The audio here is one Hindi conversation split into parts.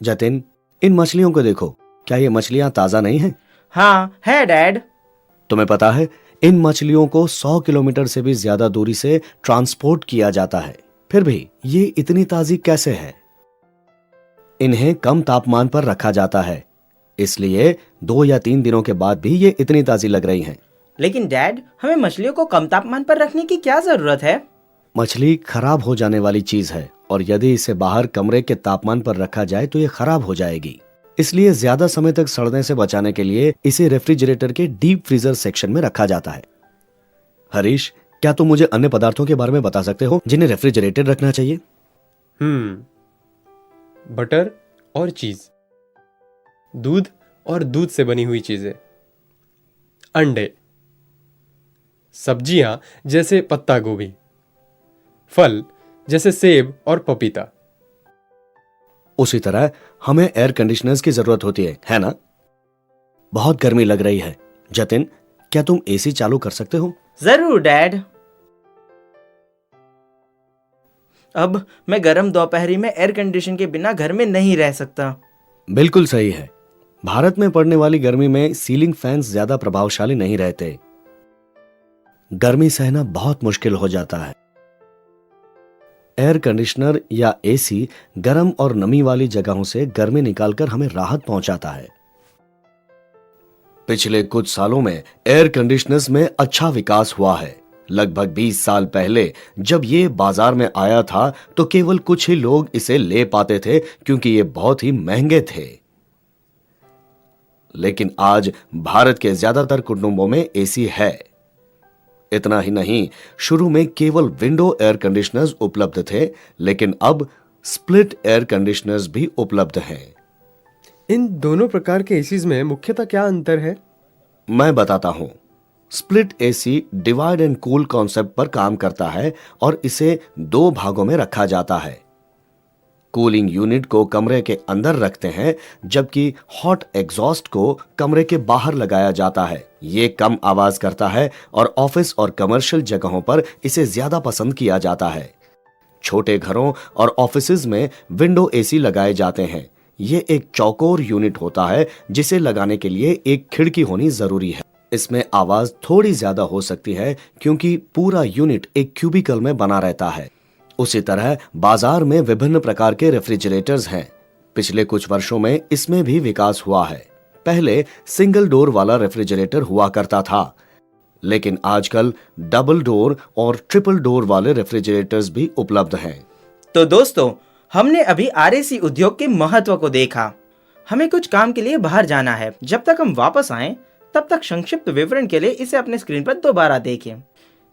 जतिन, इन मछलियों को देखो, क्या ये मछलियां ताजा नहीं हैं? हाँ है डैड। तुम्हें पता है, इन मछलियों को 100 किलोमीटर से भी ज्यादा दूरी से ट्रांसपोर्ट किया जाता है, फिर भी ये इतनी ताजी कैसे है? इन्हें कम तापमान पर रखा जाता है, इसलिए 2 या 3 दिनों के बाद भी ये इतनी ताजी लग रही हैं। लेकिन डैड, हमें मछलियों को कम तापमान पर रखने की क्या जरूरत है? मछली खराब हो जाने वाली चीज है और यदि इसे बाहर कमरे के तापमान पर रखा जाए तो ये खराब हो जाएगी। इसलिए ज्यादा समय तक सड़ने से बचाने के लिए इसे रेफ्रिजरेटर के डीप फ्रीजर सेक्शन में रखा जाता है। हरीश, क्या तुम मुझे अन्य पदार्थों के बारे में बता सकते हो जिन्हें रेफ्रिजरेटेड रखना चाहिए? बटर और चीज, दूध और दूध से बनी हुई चीजें, अंडे, सब्जियां जैसे पत्ता गोभी, फल जैसे सेब और पपीता। उसी तरह हमें एयर कंडीशनर्स की जरूरत होती है ना? बहुत गर्मी लग रही है। जतिन, क्या तुम एसी चालू कर सकते हो? जरूर डैड। अब मैं गर्म दोपहरी में एयर कंडीशन के बिना घर में नहीं रह सकता। बिल्कुल सही है। भारत में पड़ने वाली गर्मी में सीलिंग फैंस ज्यादा प्रभावशाली नहीं रहते। गर्मी सहना बहुत मुश्किल हो जाता है। एयर कंडीशनर या एसी गर्म और नमी वाली जगहों से गर्मी निकालकर हमें राहत पहुंचाता है। पिछले कुछ सालों में एयर कंडीशनर्स में अच्छा विकास हुआ है। लगभग 20 साल पहले जब ये बाजार में आया था तो केवल कुछ ही लोग इसे ले पाते थे क्योंकि ये बहुत ही महंगे थे। लेकिन आज भारत के ज्यादातर कुटुंबों में एसी है। इतना ही नहीं, शुरू में केवल विंडो एयर कंडीशनर्स उपलब्ध थे, लेकिन अब स्प्लिट एयर कंडीशनर्स भी उपलब्ध हैं। इन दोनों प्रकार के एसीज में मुख्यतः क्या अंतर है? मैं बताता हूं। Split AC divide and cool concept पर काम करता है और इसे 2 भागों में रखा जाता है। कूलिंग यूनिट को कमरे के अंदर रखते हैं, जबकि हॉट एग्जॉस्ट को कमरे के बाहर लगाया जाता है। ये कम आवाज करता है और ऑफिस और कमर्शियल जगहों पर इसे ज्यादा पसंद किया जाता है। छोटे घरों और ऑफिसेज में विंडो एसी लगाए जाते हैं। ये एक चौकोर यूनिट होता है जिसे लगाने के लिए एक खिड़की होनी जरूरी है। इसमें आवाज थोड़ी ज्यादा हो सकती है क्योंकि पूरा यूनिट एक क्यूबिकल में बना रहता है। उसी तरह बाजार में विभिन्न प्रकार के रेफ्रिजरेटर्स हैं। पिछले कुछ वर्षों में इसमें भी विकास हुआ है। पहले सिंगल डोर वाला रेफ्रिजरेटर हुआ करता था, लेकिन आजकल डबल डोर और ट्रिपल डोर वाले रेफ्रिजरेटर्स भी उपलब्ध हैं। तो दोस्तों, हमने अभी आरएसी उद्योग के महत्व को देखा। हमें कुछ काम के लिए बाहर जाना है। जब तक हम वापस आएं, तब तक संक्षिप्त विवरण के लिए इसे अपने स्क्रीन पर दोबारा देखें।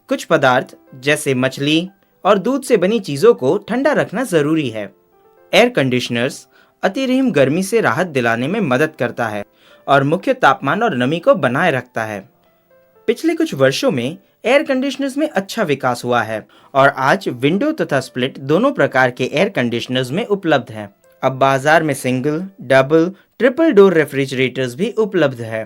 कुछ पदार्थ जैसे मछली और दूध से बनी चीजों को ठंडा रखना जरूरी है। एयर कंडीशनर्स अतिरिक्त गर्मी से राहत दिलाने में मदद करता है और मुख्य तापमान और नमी को बनाए रखता है। पिछले कुछ वर्षों में एयर कंडीशनर्स में अच्छा विकास हुआ है और आज विंडो तथा स्प्लिट दोनों प्रकार के एयर कंडीशनर्स में उपलब्ध हैं। अब बाजार में single, double, triple door refrigerators भी उपलब्ध है।